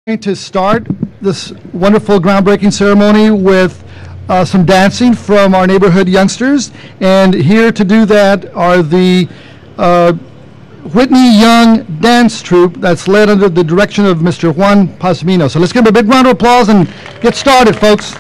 going to start this wonderful groundbreaking ceremony with some dancing from our neighborhood youngsters. And here to do that are the Whitney Young Dance Troupe that's led under the direction of Mr. Juan Pasamino. So let's give them a big round of applause and get started, folks.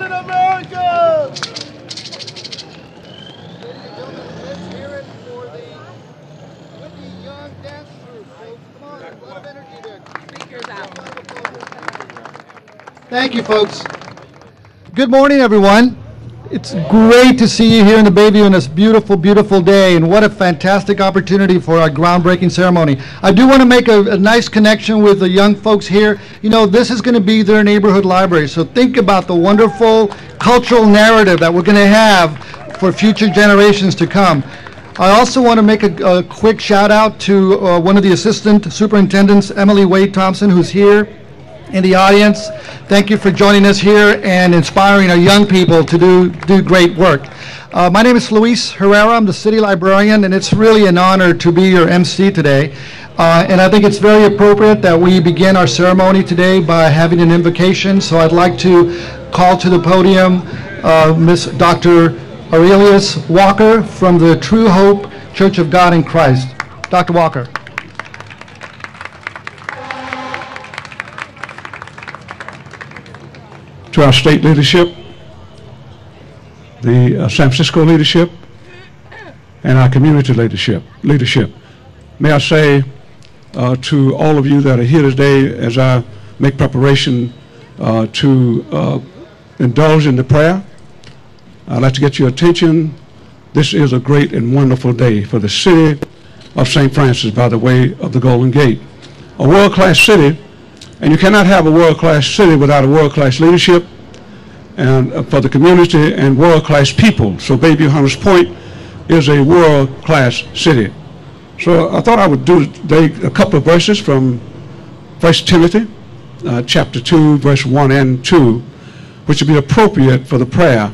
in America! Thank you, folks. Good morning, everyone. It's great to see you here in the Bayview on this beautiful, beautiful day, and what a fantastic opportunity for our groundbreaking ceremony. I do want to make a nice connection with the young folks here. You know, this is going to be their neighborhood library, so think about the wonderful cultural narrative that we're going to have for future generations to come. I also want to make a quick shout out to one of the assistant superintendents, Emily Wade Thompson, who's here in the audience. Thank you for joining us here and inspiring our young people to do great work. My name is Luis Herrera. I'm the city librarian, and it's really an honor to be your MC today. And I think it's very appropriate that we begin our ceremony today by having an invocation. So I'd like to call to the podium Miss Dr. Aurelius Walker from the True Hope Church of God in Christ. Dr. Walker. To our state leadership, the San Francisco leadership, and our community leadership. May I say to all of you that are here today, as I make preparation to indulge in the prayer, I'd like to get your attention. This is a great and wonderful day for the city of St. Francis by the way of the Golden Gate. A world-class city. And you cannot have a world-class city without a world-class leadership and for the community and world-class people. So Bayview Hunters Point is a world-class city. So I thought I would do today a couple of verses from 1 Timothy chapter 2, verse 1 and 2, which would be appropriate for the prayer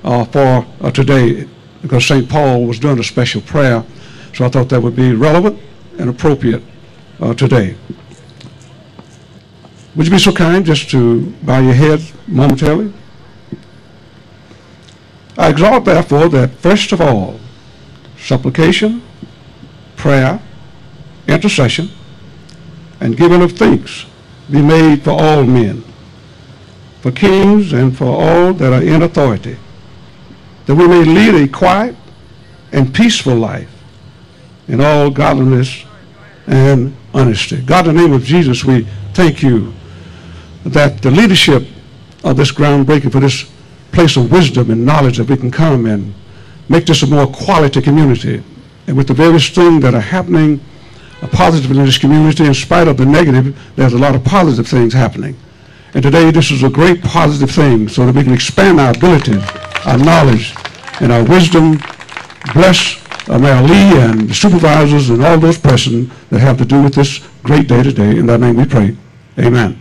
for today, because St. Paul was doing a special prayer. So I thought that would be relevant and appropriate today. Would you be so kind just to bow your heads momentarily? I exhort, therefore, that first of all, supplication, prayer, intercession, and giving of thanks be made for all men, for kings and for all that are in authority, that we may lead a quiet and peaceful life in all godliness and honesty. God, in the name of Jesus, we thank you that the leadership of this groundbreaking, for this place of wisdom and knowledge, that we can come and make this a more quality community. And with the various things that are happening positively in this community, in spite of the negative, there's a lot of positive things happening. And today this is a great positive thing, so that we can expand our ability, our knowledge, and our wisdom. Bless Mayor Lee and the supervisors and all those persons that have to do with this great day today. In thy name we pray. Amen.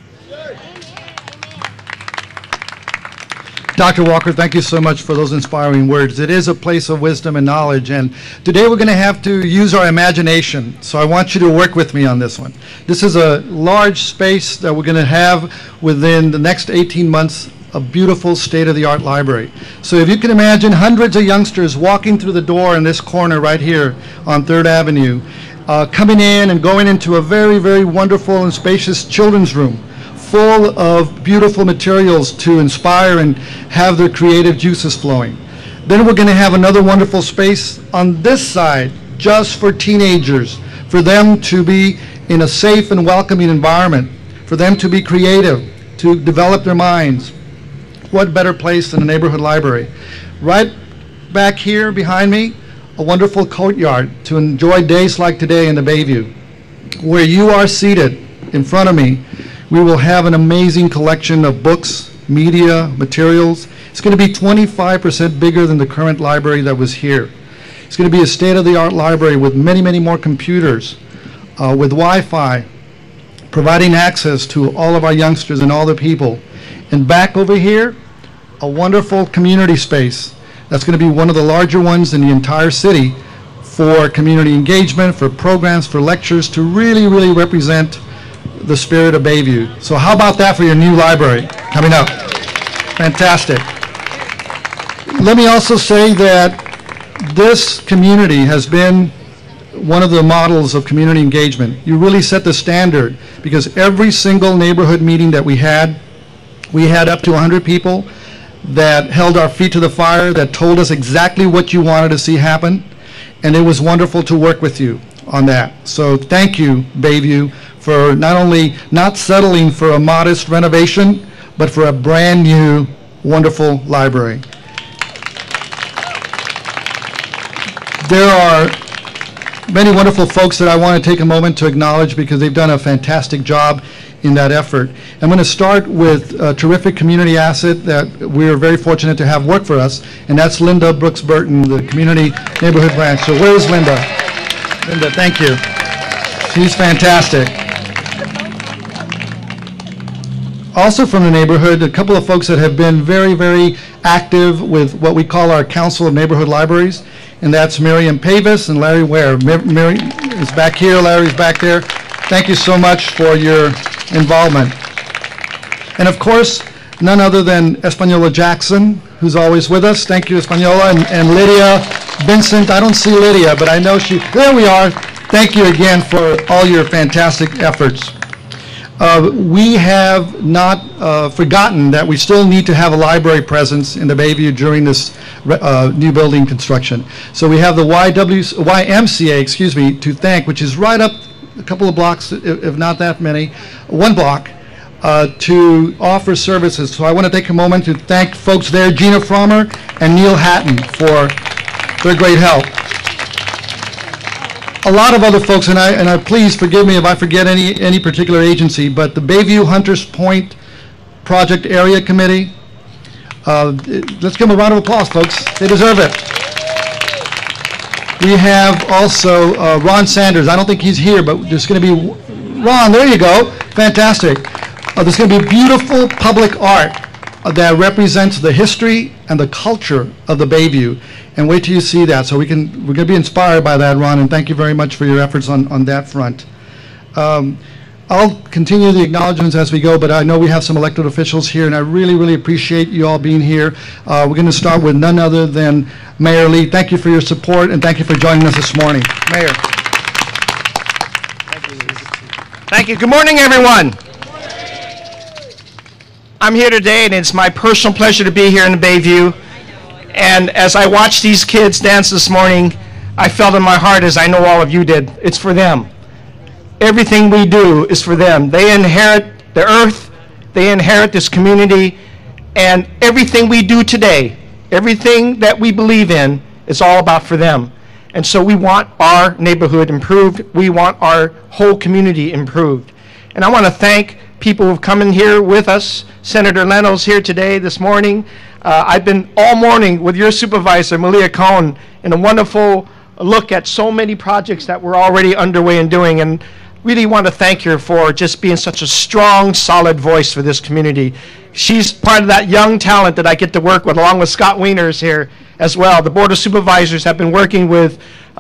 Dr. Walker, thank you so much for those inspiring words. It is a place of wisdom and knowledge, and today we're going to have to use our imagination, so I want you to work with me on this one. This is a large space that we're going to have within the next 18 months, a beautiful state-of-the-art library. So if you can imagine hundreds of youngsters walking through the door in this corner right here on 3rd Avenue, coming in and going into a very, very wonderful and spacious children's room, full of beautiful materials to inspire and have their creative juices flowing. Then we're going to have another wonderful space on this side just for teenagers, for them to be in a safe and welcoming environment, for them to be creative, to develop their minds. What better place than a neighborhood library? Right back here behind me, a wonderful courtyard to enjoy days like today in the Bayview. Where you are seated in front of me, we will have an amazing collection of books, media, materials. It's going to be 25% bigger than the current library that was here. It's going to be a state-of-the-art library with many, many more computers, with Wi-Fi, providing access to all of our youngsters and all the people. And back over here, a wonderful community space that's going to be one of the larger ones in the entire city for community engagement, for programs, for lectures, to really, really represent the spirit of Bayview. So how about that for your new library coming up? Fantastic. Let me also say that this community has been one of the models of community engagement. You really set the standard, because every single neighborhood meeting that we had up to 100 people. that held our feet to the fire, that told us exactly what you wanted to see happen, and it was wonderful to work with you on that. So thank you, Bayview, for not only not settling for a modest renovation, but for a brand new, wonderful library. There are many wonderful folks that I want to take a moment to acknowledge because they've done a fantastic job in that effort. I'm going to start with a terrific community asset that we are very fortunate to have work for us, and that's Linda Brooks Burton, the Community Neighborhood Branch. So where's Linda? Linda, thank you. She's fantastic. Also from the neighborhood, a couple of folks that have been very, very active with what we call our Council of Neighborhood Libraries, and that's Miriam Pavis and Larry Ware. Mary is back here, Larry's back there. Thank you so much for your involvement. And of course, none other than Española Jackson, who's always with us. Thank you, Española, and Lydia Vincent. I don't see Lydia, but I know she, there we are. Thank you again for all your fantastic efforts. We have not forgotten that we still need to have a library presence in the Bayview during this new building construction. So we have the YMCA, to thank, which is right up a couple of blocks, if not that many, one block, to offer services. So I want to take a moment to thank folks there, Gina Frommer and Neil Hatton, for their great help. A lot of other folks, and I please forgive me if I forget any particular agency, but the Bayview Hunters Point Project Area Committee. Let's give them a round of applause, folks. They deserve it. We have also Ron Sanders. I don't think he's here, but there's going to be Ron. There you go. Fantastic. There's going to be beautiful public art that represents the history and the culture of the Bayview. And wait till you see that. So we're going to be inspired by that, Ron, and thank you very much for your efforts on that front. I'll continue the acknowledgments as we go, but I know we have some elected officials here, and I really, really appreciate you all being here. We're going to start with none other than Mayor Lee. Thank you for your support, and thank you for joining us this morning. Mayor. Thank you. Good morning, everyone. I'm here today, and it's my personal pleasure to be here in the Bayview. And as I watched these kids dance this morning, I felt in my heart, as I know all of you did, it's for them. Everything we do is for them. They inherit the earth, they inherit this community, and everything we do today, everything that we believe in, is all about for them. And so we want our neighborhood improved. We want our whole community improved. And I want to thank people who've come in here with us. Senator Leno's here today, this morning. I've been all morning with your supervisor, Malia Cohn, in a wonderful look at so many projects that we're already underway and doing, and really want to thank her for just being such a strong, solid voice for this community. She's part of that young talent that I get to work with, along with Scott Wieners here as well. The Board of Supervisors have been working with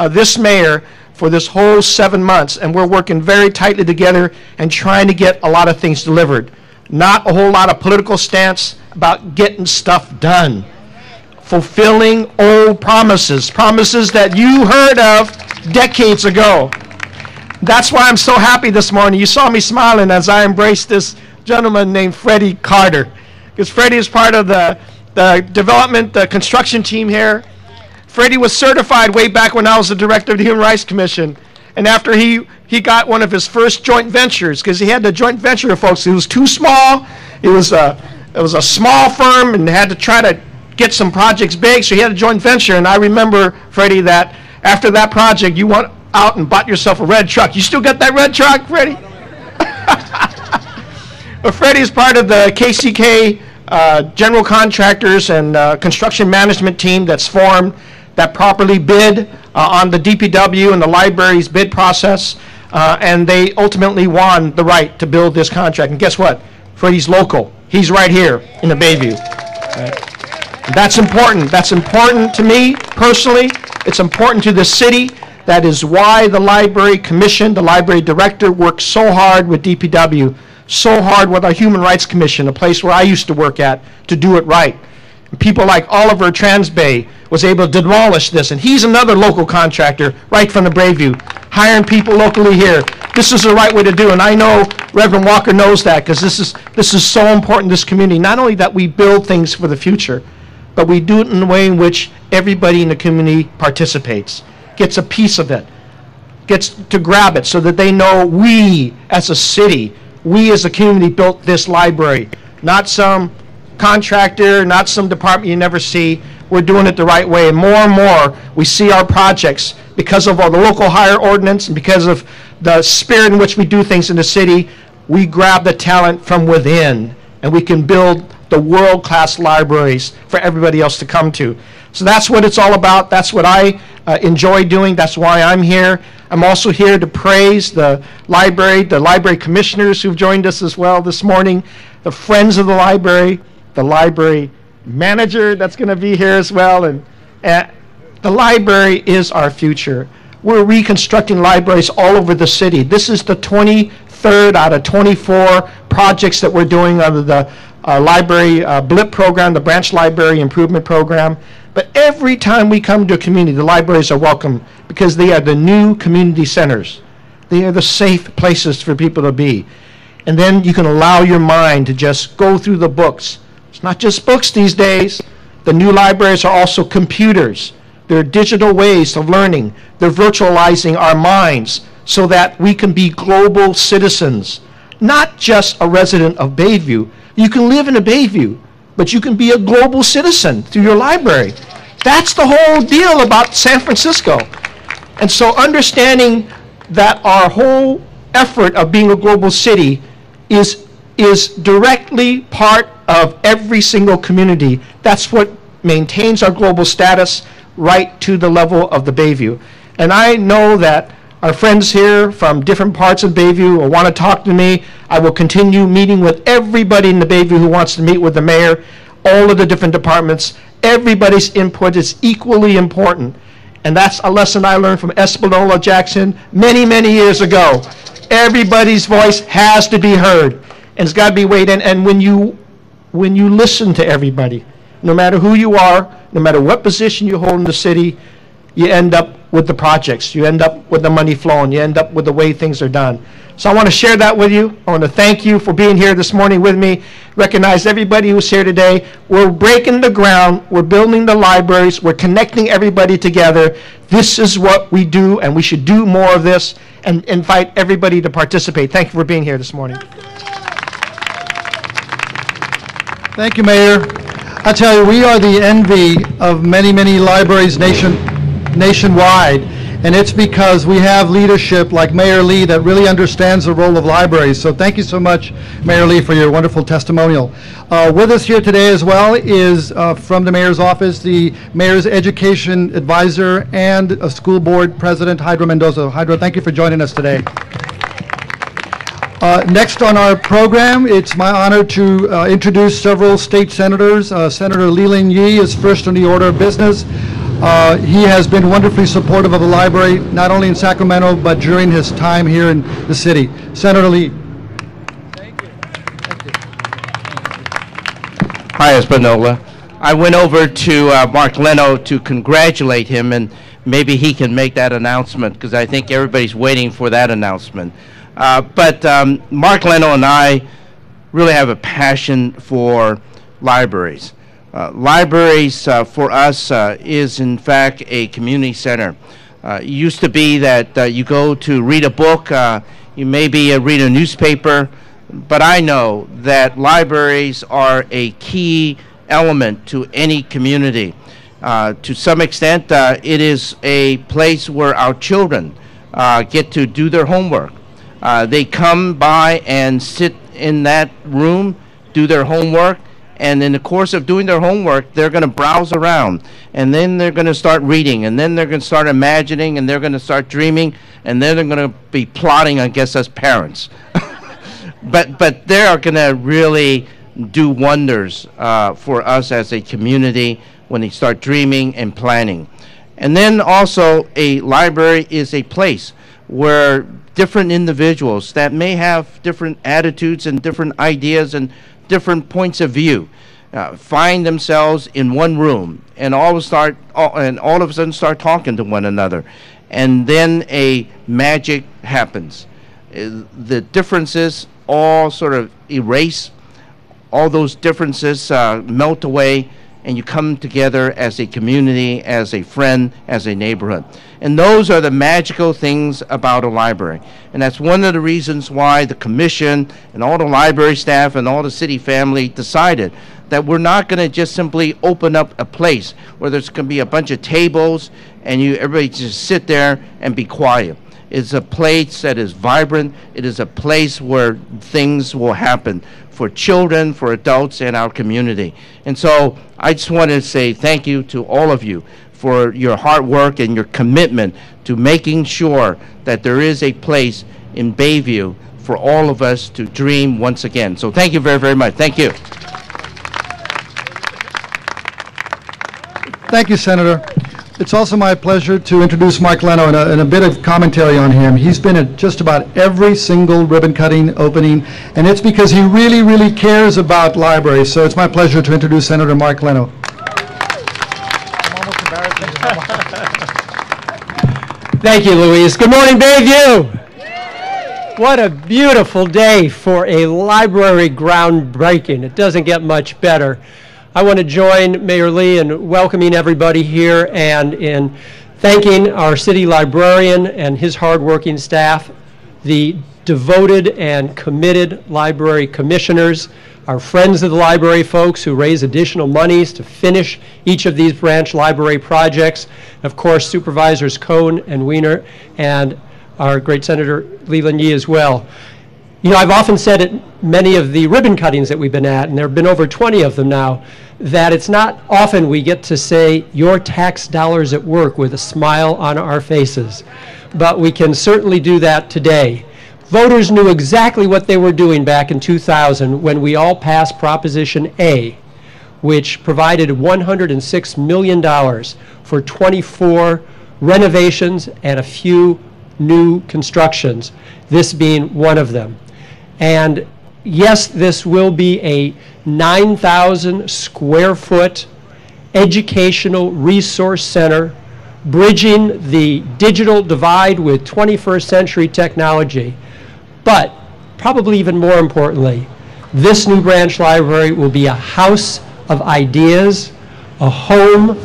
this mayor for this whole 7 months, and we're working very tightly together and trying to get a lot of things delivered. Not a whole lot of political stance, about getting stuff done. Fulfilling old promises, promises that you heard of decades ago. That's why I'm so happy this morning. You saw me smiling as I embraced this gentleman named Freddie Carter, because Freddie is part of the development, the construction team here. Freddie was certified way back when I was the director of the Human Rights Commission. And after he got one of his first joint ventures, because he had the joint venture, folks, it was too small. It was a small firm and had to try to get some projects big, so he had a joint venture. And I remember, Freddie, that after that project, you went out and bought yourself a red truck. You still got that red truck, Freddie? But Freddie is part of the KCK general contractors and construction management team that's formed, that properly bid on the DPW and the library's bid process, and they ultimately won the right to build this contract. And guess what? Freddie's local. He's right here in the Bayview. Right? That's important. That's important to me personally. It's important to the city. That is why the Library Commission, the library director, works so hard with DPW, so hard with our Human Rights Commission, a place where I used to work at, to do it right. And people like Oliver Transbay was able to demolish this, and he's another local contractor right from the Bayview. hiring people locally here. This is the right way to do, and I know Reverend Walker knows that, because this is so important in this community. Not only that we build things for the future, but we do it in a way in which everybody in the community participates, gets a piece of it, gets to grab it, so that they know we as a city, we as a community built this library, not some contractor, not some department you never see. We're doing it the right way, and more we see our projects, because of all the local hire ordinance and because of the spirit in which we do things in the city, we grab the talent from within, and we can build the world-class libraries for everybody else to come to. So that's what it's all about. That's what I enjoy doing. That's why I'm here. I'm also here to praise the library commissioners who've joined us as well this morning, the friends of the library manager that's going to be here as well, and the library is our future. We're reconstructing libraries all over the city. This is the 23rd out of 24 projects that we're doing under the library BLIP program, the Branch Library Improvement Program. But every time we come to a community, the libraries are welcome, because they are the new community centers. They are the safe places for people to be. And then you can allow your mind to just go through the books. It's not just books these days. The new libraries are also computers. They're digital ways of learning. They're virtualizing our minds so that we can be global citizens, not just a resident of Bayview. You can live in a Bayview, but you can be a global citizen through your library. That's the whole deal about San Francisco. And so understanding that our whole effort of being a global city is directly part of every single community. That's what maintains our global status right to the level of the Bayview. And I know that our friends here from different parts of Bayview will want to talk to me. I will continue meeting with everybody in the Bayview who wants to meet with the mayor, all of the different departments. Everybody's input is equally important. And that's a lesson I learned from Espanola Jackson many, many years ago. Everybody's voice has to be heard, and it's got to be weighed in. And when you listen to everybody, no matter who you are, no matter what position you hold in the city, you end up with the projects, you end up with the money flowing, you end up with the way things are done. So I want to share that with you. I want to thank you for being here this morning with me. Recognize everybody who's here today. We're breaking the ground. We're building the libraries. We're connecting everybody together. This is what we do, and we should do more of this and invite everybody to participate. Thank you for being here this morning. Thank you, Mayor. I tell you, we are the envy of many, many libraries nationwide, and it's because we have leadership like Mayor Lee that really understands the role of libraries. So thank you so much, Mayor Lee, for your wonderful testimonial. With us here today as well is from the Mayor's office, the Mayor's Education Advisor and a School Board President, Hydra Mendoza. Hydra, thank you for joining us today. Next on our program, it's my honor to introduce several state senators. Senator Leland Yee is first on the order of business. He has been wonderfully supportive of the library, not only in Sacramento, but during his time here in the city. Senator Lee. Thank you. Thank you. Hi, Espanola. I went over to Mark Leno to congratulate him, and maybe he can make that announcement, because I think everybody's waiting for that announcement. But Mark Leno and I really have a passion for libraries. Libraries for us is in fact a community center. It used to be that you go to read a book, you maybe read a newspaper, but I know that libraries are a key element to any community. To some extent, it is a place where our children get to do their homework. They come by and sit in that room, do their homework, and in the course of doing their homework, they're going to browse around, and then they're going to start reading, and then they're going to start imagining, and they're going to start dreaming, and then they're going to be plotting against us parents. but they are going to really do wonders for us as a community when they start dreaming and planning. And then also, a library is a place where different individuals that may have different attitudes and different ideas and different points of view find themselves in one room and all of a sudden start talking to one another. and then a magic happens. The differences all sort of erase, all those differences melt away, and you come together as a community, as a friend, as a neighborhood. And those are the magical things about a library. And that's one of the reasons why the commission and all the library staff and all the city family decided that we're not going to just simply open up a place where there's going to be a bunch of tables and everybody just sit there and be quiet. It's a place that is vibrant. It is a place where things will happen for children, for adults, and our community. And so I just want to say thank you to all of you for your hard work and your commitment to making sure that there is a place in Bayview for all of us to dream once again. So thank you very, very much. Thank you. Thank you, Senator. It's also my pleasure to introduce Mark Leno and a bit of commentary on him. He's been at just about every single ribbon-cutting opening, and it's because he really, really cares about libraries. So it's my pleasure to introduce Senator Mark Leno. Thank you, Luis. Good morning, Bayview. What a beautiful day for a library groundbreaking. It doesn't get much better. I want to join Mayor Lee in welcoming everybody here and in thanking our city librarian and his hardworking staff, the devoted and committed library commissioners, our friends of the library folks who raise additional monies to finish each of these branch library projects, of course Supervisors Cohn and Wiener, and our great Senator Leland Yee as well. You know, I've often said at many of the ribbon cuttings that we've been at, and there have been over 20 of them now, that it's not often we get to say your tax dollars at work with a smile on our faces. But we can certainly do that today. Voters knew exactly what they were doing back in 2000 when we all passed Proposition A, which provided $106 million for 24 renovations and a few new constructions, this being one of them. And yes, this will be a 9,000 square foot educational resource center bridging the digital divide with 21st century technology. But probably even more importantly, this new branch library will be a house of ideas, a home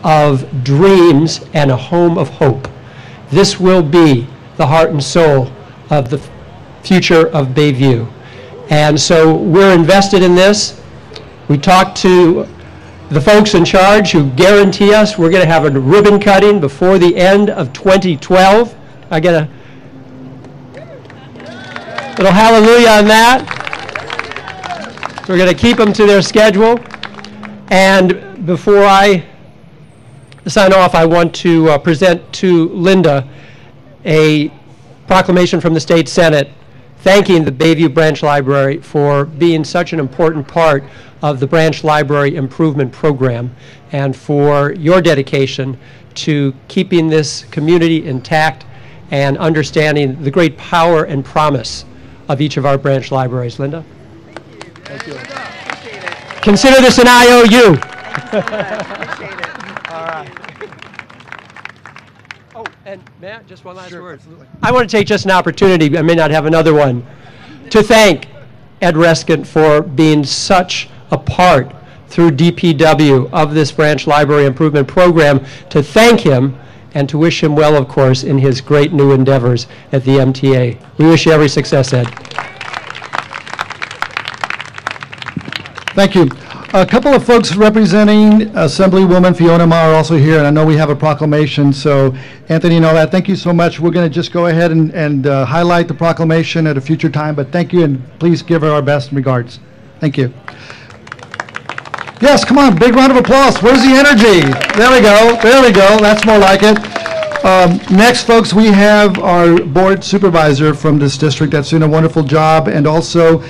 of dreams, and a home of hope. This will be the heart and soul of the future of Bayview. And so we're invested in this. We talked to the folks in charge who guarantee us we're going to have a ribbon cutting before the end of 2012. I get a little hallelujah on that. We're going to keep them to their schedule. And before I sign off, I want to present to Linda a proclamation from the State Senate thanking the Bayview Branch Library for being such an important part of the Branch Library Improvement Program and for your dedication to keeping this community intact and understanding the great power and promise of each of our branch libraries. Linda? Thank you. Appreciate it. Consider this an IOU. Appreciate it. All right. Oh, and Matt, just one last word. Absolutely. I want to take just an opportunity, I may not have another one, to thank Ed Reskin for being such a part through DPW of this branch library improvement program, to thank him and to wish him well, of course, in his great new endeavors at the MTA. We wish you every success, Ed. Thank you. A couple of folks representing Assemblywoman Fiona Ma are also here, and I know we have a proclamation. So, Anthony and all that, thank you so much. We're going to just go ahead and highlight the proclamation at a future time, but thank you, and please give her our best regards. Thank you. Yes, come on, big round of applause. Where's the energy? There we go. There we go. That's more like it. Next, folks, we have our board supervisor from this district that's doing a wonderful job, and also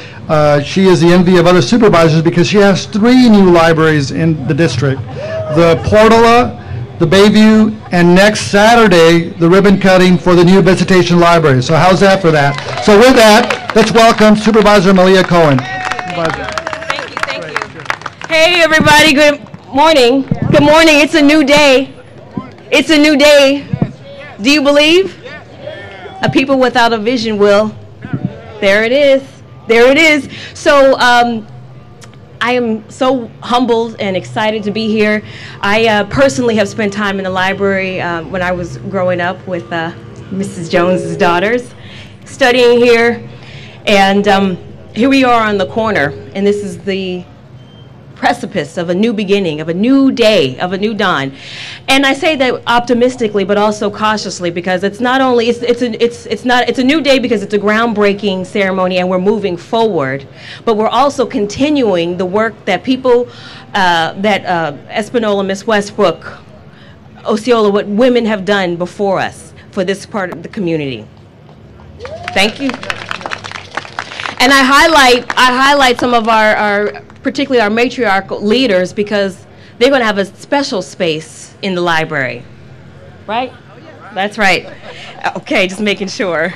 she is the envy of other supervisors because she has 3 new libraries in the district. The Portola, the Bayview, and next Saturday, the ribbon cutting for the new visitation library. So how's that for that? So with that, let's welcome Supervisor Malia Cohen. Thank you, thank you. Hey, everybody, good morning. Good morning, it's a new day. It's a new day. Do you believe? A people without a vision will. There it is. There it is. So I am so humbled and excited to be here. I personally have spent time in the library when I was growing up with Mrs. Jones's daughters, studying here. And here we are on the corner, and this is the precipice of a new beginning, of a new day, of a new dawn. And I say that optimistically, but also cautiously, because it's not only it's a new day because it's a groundbreaking ceremony and we're moving forward, but we're also continuing the work that people Espanola, Miss Westbrook, Osceola, what women have done before us for this part of the community. Thank you. And I highlight some of our particularly our matriarchal leaders, because they're going to have a special space in the library. Right? That's right. Okay, just making sure.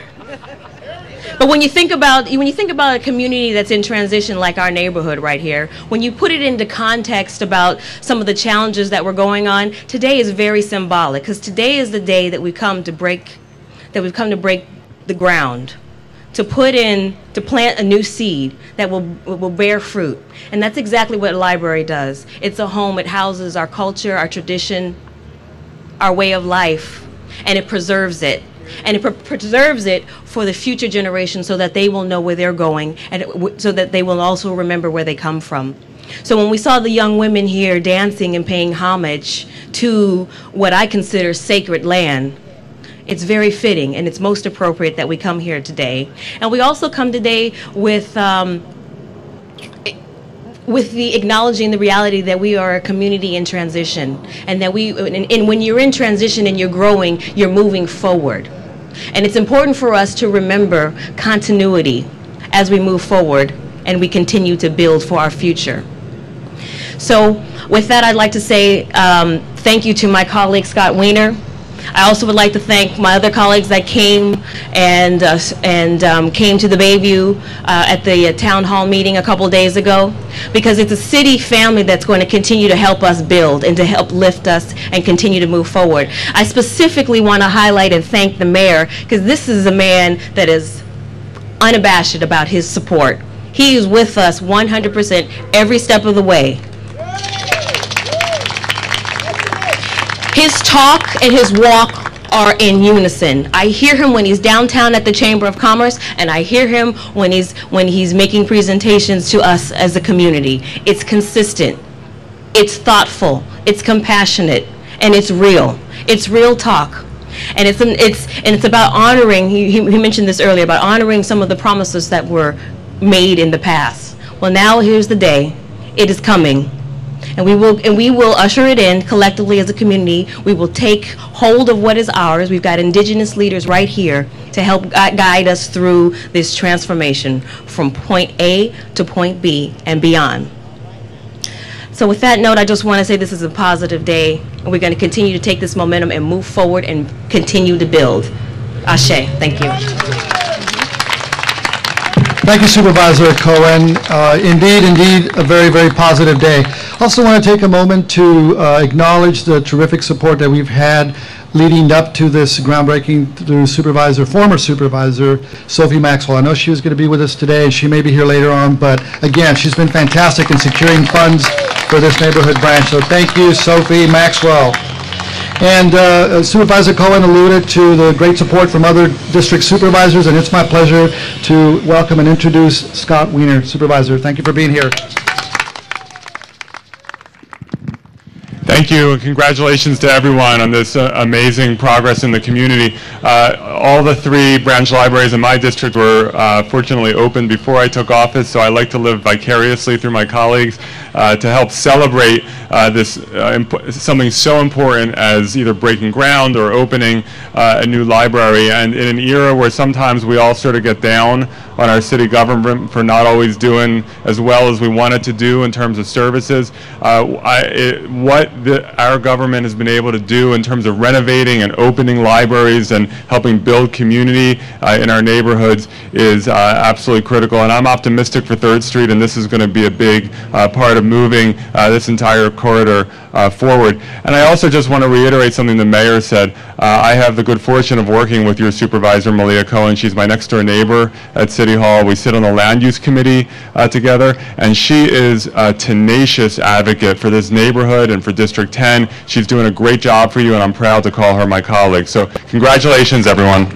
But when you think about a community that's in transition like our neighborhood right here, when you put it into context about some of the challenges that were going on, today is very symbolic, because today is the day that we've come to break the ground, to plant a new seed that will bear fruit. And that's exactly what a library does. It's a home. It houses our culture, our tradition, our way of life, and it preserves it. And it preserves it for the future generations so that they will know where they're going, and so that they will also remember where they come from. So when we saw the young women here dancing and paying homage to what I consider sacred land, it's very fitting and it's most appropriate that we come here today. And we also come today with the acknowledging the reality that we are a community in transition, and that when you're in transition and you're growing, you're moving forward. And it's important for us to remember continuity as we move forward and we continue to build for our future. So with that, I'd like to say thank you to my colleague, Scott Weiner. I also would like to thank my other colleagues that came and came to the Bayview at the town hall meeting a couple days ago, because it's a city family that's going to continue to help us build and to help lift us and continue to move forward. I specifically want to highlight and thank the mayor, because this is a man that is unabashed about his support. He is with us 100% every step of the way. His talk and his walk are in unison. I hear him when he's downtown at the Chamber of Commerce, and I hear him when he's making presentations to us as a community. It's consistent, it's thoughtful, it's compassionate, and it's real. It's real talk. And it's about honoring, he mentioned this earlier, about honoring some of the promises that were made in the past. Well, now here's the day. It is coming. And we will usher it in collectively as a community. We will take hold of what is ours. We've got indigenous leaders right here to help guide us through this transformation from point A to point B and beyond. So with that note, I just want to say this is a positive day, and we're going to continue to take this momentum and move forward and continue to build. Ashe. Thank you. Thank you, Supervisor Cohen. Indeed, a very, very positive day. Also want to take a moment to acknowledge the terrific support that we've had leading up to this groundbreaking through former Supervisor Sophie Maxwell. I know she was going to be with us today, and she may be here later on, but again, she's been fantastic in securing funds for this neighborhood branch. So thank you, Sophie Maxwell. And Supervisor Cohen alluded to the great support from other district supervisors, and it's my pleasure to welcome and introduce Scott Weiner. Supervisor, thank you for being here. Thank you, and congratulations to everyone on this amazing progress in the community. All the 3 branch libraries in my district were fortunately open before I took office, so I like to live vicariously through my colleagues to help celebrate something so important as either breaking ground or opening a new library. And in an era where sometimes we all sort of get down on our city government for not always doing as well as we wanted to do in terms of services, our government has been able to do in terms of renovating and opening libraries and helping build community in our neighborhoods is absolutely critical. And I'm optimistic for 3rd Street, and this is going to be a big part of moving this entire corridor forward. And I also just want to reiterate something the mayor said. I have the good fortune of working with your supervisor, Malia Cohen. She's my next door neighbor at City Hall. We sit on the land use committee together, and she is a tenacious advocate for this neighborhood and for District 10. She's doing a great job for you, and I'm proud to call her my colleague. So congratulations, everyone.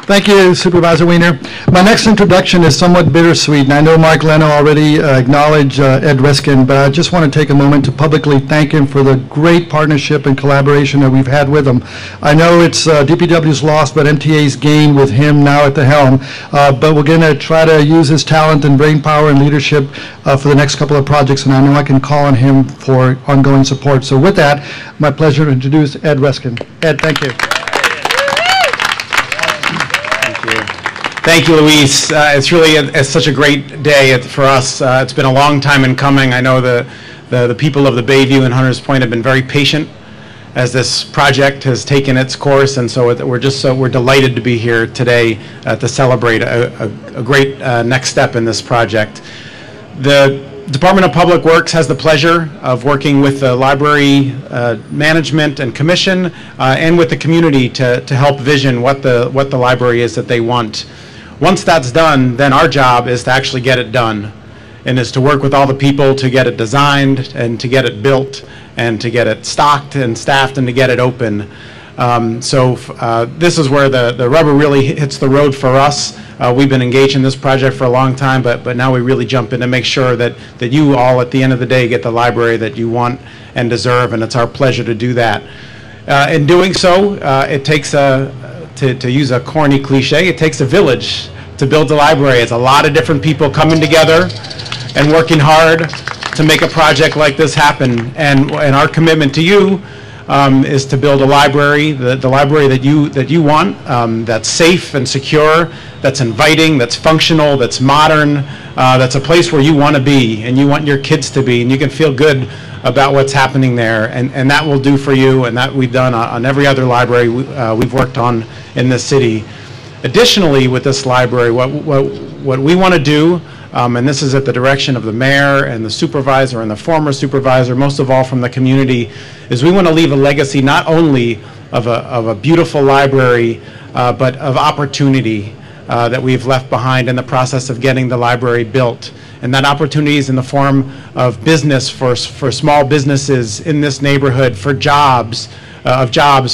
Thank you, Supervisor Wiener. My next introduction is somewhat bittersweet, and I know Mark Leno already acknowledged Ed Riskin, but I just want to take a moment to publicly thank him for the great partnership and collaboration that we've had with him. I know it's DPW's loss, but MTA's gain with him now at the helm, but we're going to try to use his talent and brainpower and leadership for the next couple of projects, and I know I can call on him for ongoing support. So with that, my pleasure to introduce Ed Riskin. Ed, thank you. Thank you, Luis. It's really such a great day for us. It's been a long time in coming. I know the people of the Bayview and Hunters Point have been very patient as this project has taken its course, and so we're delighted to be here today to celebrate a great next step in this project. The Department of Public Works has the pleasure of working with the library management and commission and with the community to help vision what the library is that they want. Once that's done, then our job is to actually get it done, and is to work with all the people to get it designed and to get it built and to get it stocked and staffed and to get it open. This is where the rubber really hits the road for us. We've been engaged in this project for a long time, but now we really jump in to make sure that you all at the end of the day get the library that you want and deserve, and it's our pleasure to do that. In doing so, it takes to use a corny cliche, it takes a village to build a library. It's a lot of different people coming together and working hard to make a project like this happen. And our commitment to you is to build a library, the library that you want, that's safe and secure, that's inviting, that's functional, that's modern, that's a place where you want to be and you want your kids to be, and you can feel good about what's happening there, and that will do for you, and that we've done on every other library we've worked on in this city. Additionally, with this library, what we want to do, and this is at the direction of the mayor and the supervisor and the former supervisor, most of all from the community, is we want to leave a legacy not only of a beautiful library, but of opportunity that we've left behind in the process of getting the library built. And that opportunity is in the form of business for small businesses in this neighborhood, for jobs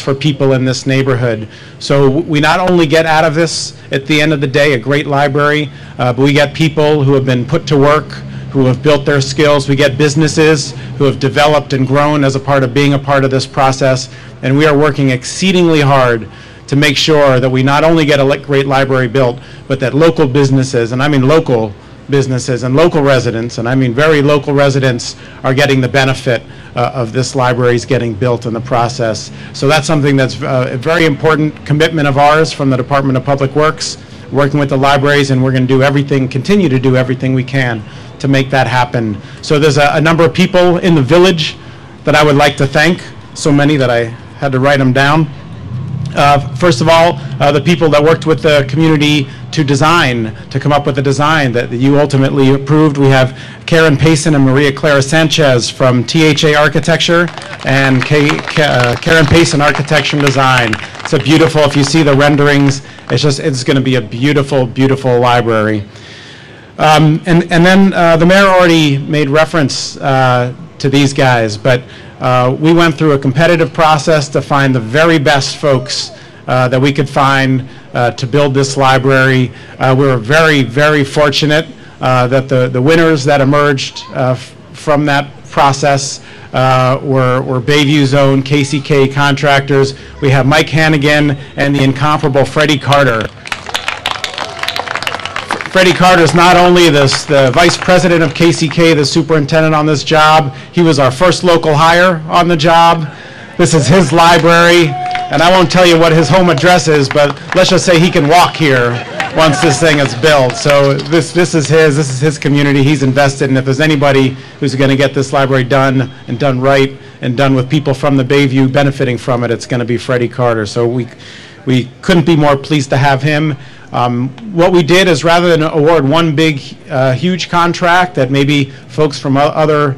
for people in this neighborhood. So we not only get out of this, at the end of the day, a great library, but we get people who have been put to work, who have built their skills. We get businesses who have developed and grown as a part of being a part of this process. And we are working exceedingly hard to make sure that we not only get a great library built, but that local businesses, and I mean local businesses and local residents, and I mean very local residents, are getting the benefit of this library's getting built in the process. So that's something that's a very important commitment of ours from the Department of Public Works, working with the libraries, and we're going to do everything, continue to do everything we can to make that happen. So there's a number of people in the village that I would like to thank, so many that I had to write them down. First of all, the people that worked with the community to come up with a design that you ultimately approved. We have Karen Payson and Maria Clara Sanchez from THA Architecture and Karen Payson Architecture and Design. It's a beautiful, if you see the renderings, it's going to be a beautiful, beautiful library. And then the mayor already made reference to these guys, but we went through a competitive process to find the very best folks that we could find to build this library. We were very, very fortunate that the winners that emerged from that process were Bayview's own KCK contractors. We have Mike Hannigan and the incomparable Freddie Carter. Freddie Carter is not only the vice president of KCK, the superintendent on this job, he was our first local hire on the job. This is his library, and I won't tell you what his home address is, but let's just say he can walk here once this thing is built. So this is his community. He's invested, and if there's anybody who's going to get this library done and done right and done with people from the Bayview benefiting from it, it's going to be Freddie Carter. So we couldn't be more pleased to have him. What we did is, rather than award one big, huge contract that maybe folks from other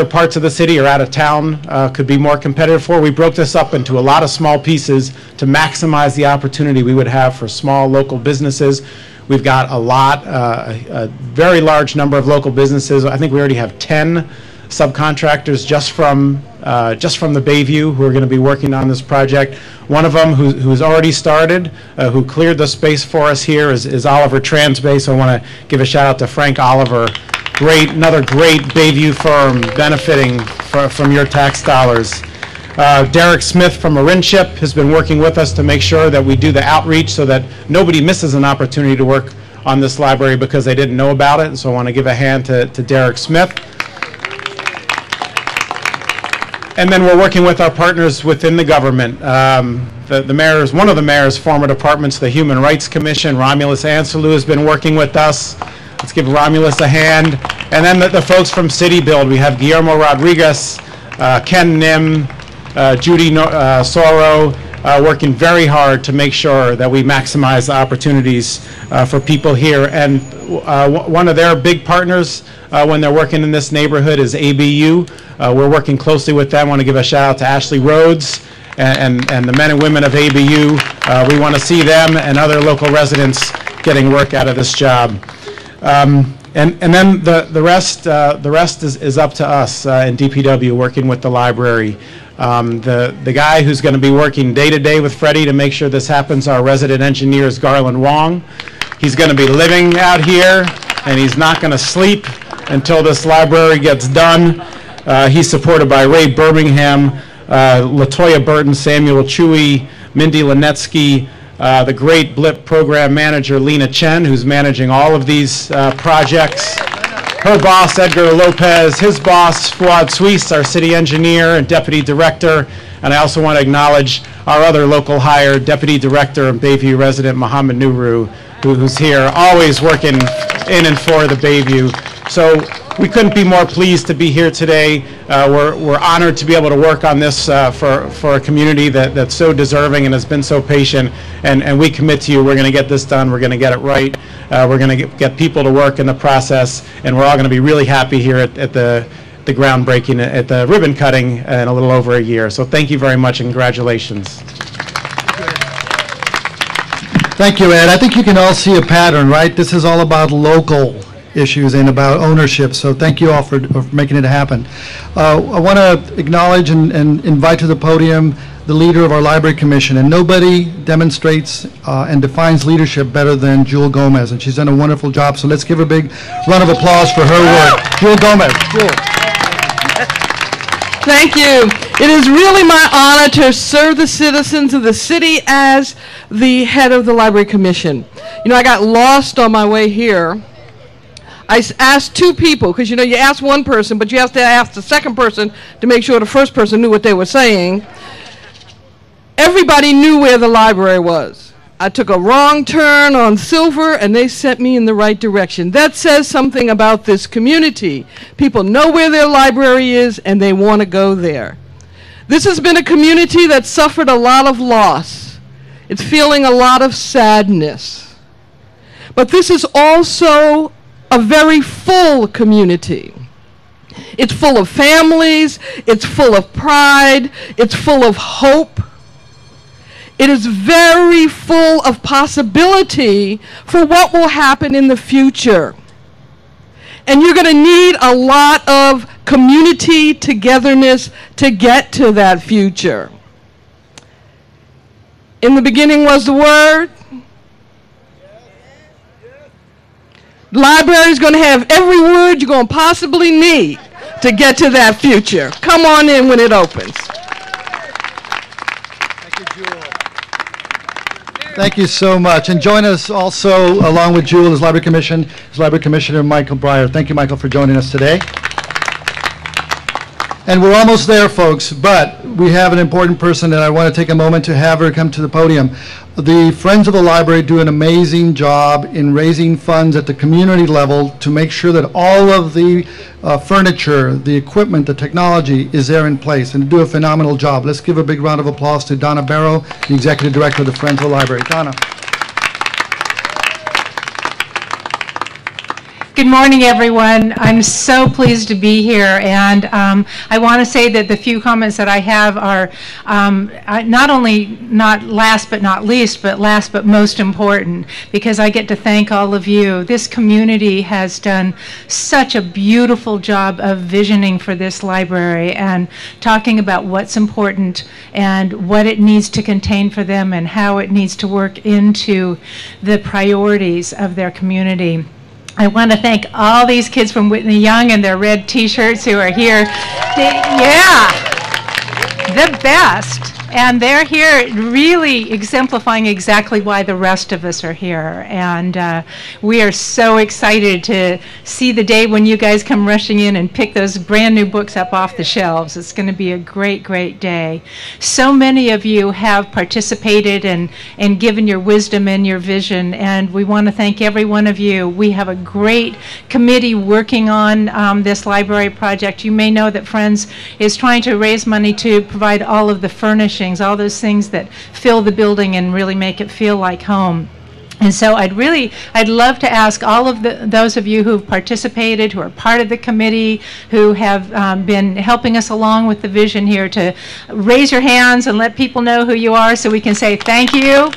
parts of the city or out of town could be more competitive for, we broke this up into a lot of small pieces to maximize the opportunity we would have for small local businesses. We've got a very large number of local businesses. I think we already have 10 subcontractors just from the Bayview who are going to be working on this project. One of them who's already started, who cleared the space for us here, is Oliver Transbay. So I want to give a shout out to Frank Oliver. Another great Bayview firm benefiting from your tax dollars. Derek Smith from Marinship has been working with us to make sure that we do the outreach so that nobody misses an opportunity to work on this library because they didn't know about it. And so I want to give a hand to Derek Smith. And then we're working with our partners within the government. One of the mayor's former departments, the Human Rights Commission, Romulus Anselou, has been working with us. Let's give Romulus a hand. And then the folks from City Build. We have Guillermo Rodriguez, Ken Nim, Judy Soro, working very hard to make sure that we maximize the opportunities for people here. And one of their big partners when they're working in this neighborhood is ABU. We're working closely with them. I want to give a shout out to Ashley Rhodes and the men and women of ABU. We want to see them and other local residents getting work out of this job. And then the rest is up to us in DPW, working with the library. The guy who's going to be working day to day with Freddie to make sure this happens, our resident engineer, is Garland Wong. He's going to be living out here, and he's not going to sleep until this library gets done. He's supported by Ray Birmingham, Latoya Burton, Samuel Chewy, Mindy Linetsky, the great BLIP program manager, Lena Chen, who's managing all of these projects. Her boss, Edgar Lopez, his boss, Fuad Suisse, our city engineer and deputy director. And I also want to acknowledge our other local hire, deputy director and Bayview resident, Mohammed Nuru, who's here, always working in and for the Bayview. So we couldn't be more pleased to be here today. We're honored to be able to work on this for a community that's so deserving and has been so patient. And we commit to you, we're going to get this done, we're going to get it right. We're going to get people to work in the process, and we're all going to be really happy here at the groundbreaking, at the ribbon cutting in a little over a year. So thank you very much and congratulations. Thank you, Ed. I think you can all see a pattern, right? This is all about local issues and about ownership. So thank you all for making it happen. I want to acknowledge and invite to the podium the leader of our Library Commission. And nobody demonstrates and defines leadership better than Jewel Gomez. And she's done a wonderful job. So let's give a big round of applause for her work. Jewel Gomez. Jewel. Thank you. It is really my honor to serve the citizens of the city as the head of the Library Commission. You know, I got lost on my way here. I asked two people, because you know, you ask one person, but you have to ask the second person to make sure the first person knew what they were saying. Everybody knew where the library was. I took a wrong turn on Silver, and they sent me in the right direction. That says something about this community. People know where their library is, and they want to go there. This has been a community that suffered a lot of loss. It's feeling a lot of sadness. But this is also a very full community. It's full of families, it's full of pride, it's full of hope. It is very full of possibility for what will happen in the future. And you're going to need a lot of community togetherness to get to that future. In the beginning was the Word. The library is going to have every word you're going to possibly need to get to that future. Come on in when it opens. Thank you so much. And join us also, along with Jewel, as Library Commissioner Michael Breyer. Thank you, Michael, for joining us today. And we're almost there, folks, but we have an important person, and I want to take a moment to have her come to the podium. The Friends of the Library do an amazing job in raising funds at the community level to make sure that all of the furniture, the equipment, the technology is there in place, and do a phenomenal job. Let's give a big round of applause to Donna Barrow, the Executive Director of the Friends of the Library. Donna. Good morning, everyone. I'm so pleased to be here, and I want to say that the few comments that I have are not only not last but not least, but last but most important, because I get to thank all of you. This community has done such a beautiful job of visioning for this library and talking about what's important and what it needs to contain for them and how it needs to work into the priorities of their community. I want to thank all these kids from Whitney Young and their red t-shirts who are here. Yeah, the best. And they're here really exemplifying exactly why the rest of us are here. And we are so excited to see the day when you guys come rushing in and pick those brand new books up off the shelves. It's going to be a great, great day. So many of you have participated and given your wisdom and your vision, and we want to thank every one of you. We have a great committee working on this library project. You may know that Friends is trying to raise money to provide all of the furnishings, all those things that fill the building and really make it feel like home. And so I'd love to ask all of those of you who've participated, who are part of the committee, who have been helping us along with the vision here, to raise your hands and let people know who you are so we can say thank you.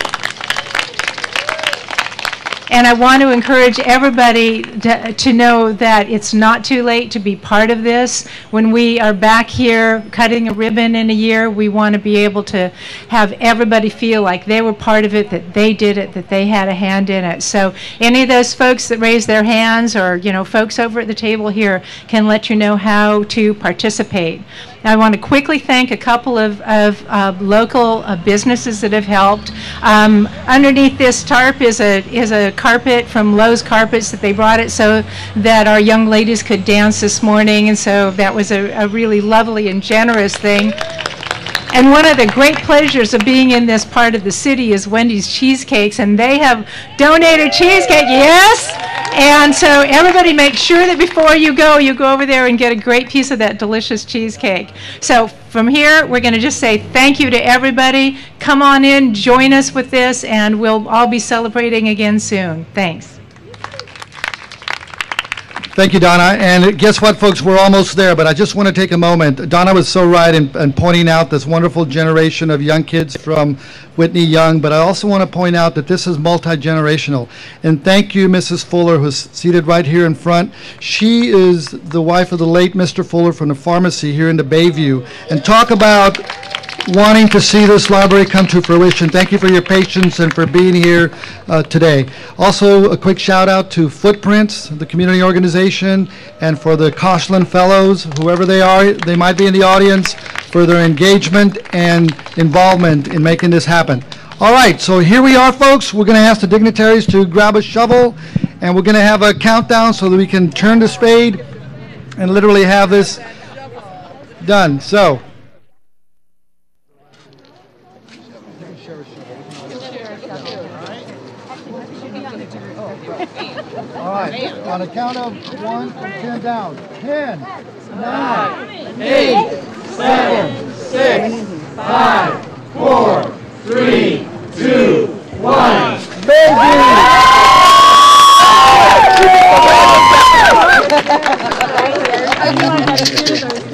And I want to encourage everybody to know that it's not too late to be part of this. When we are back here cutting a ribbon in a year, we want to be able to have everybody feel like they were part of it, that they did it, that they had a hand in it. So any of those folks that raise their hands, or folks over at the table here, can let you know how to participate. I want to quickly thank a couple of local businesses that have helped. Underneath this tarp is a carpet from Lowe's Carpets that they brought it so that our young ladies could dance this morning, and so that was a really lovely and generous thing. And one of the great pleasures of being in this part of the city is Wendy's Cheesecakes, and they have donated cheesecake, yes? And so everybody make sure that before you go over there and get a great piece of that delicious cheesecake. So from here, we're going to just say thank you to everybody. Come on in, join us with this, and we'll all be celebrating again soon. Thanks. Thank you, Donna. And guess what, folks? We're almost there, but I just want to take a moment. Donna was so right in pointing out this wonderful generation of young kids from Whitney Young, but I also want to point out that this is multi-generational. And thank you, Mrs. Fuller, who's seated right here in front. She is the wife of the late Mr. Fuller from the pharmacy here in the Bayview. And talk about wanting to see this library come to fruition. Thank you for your patience and for being here today. Also, a quick shout out to Footprints, the community organization, and for the Koshland Fellows, whoever they are, they might be in the audience, for their engagement and involvement in making this happen. All right, so here we are, folks. We're going to ask the dignitaries to grab a shovel, and we're going to have a countdown so that we can turn the spade and literally have this done. So. All right, on a count of 1 from 10 down. 10, 9, 8, 7, 6, 5, 4, 3, 2, 1.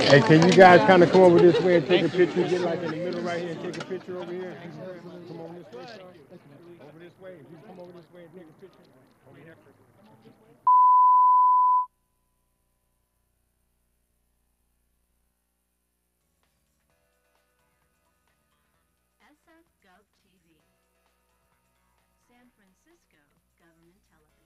Hey, can you guys kind of come over this way and take a picture? Get like in the middle right here and take a picture over here. Come over this way. Over this way. If you come over this way and take a picture. Over here. SF Gov TV, San Francisco Government Television.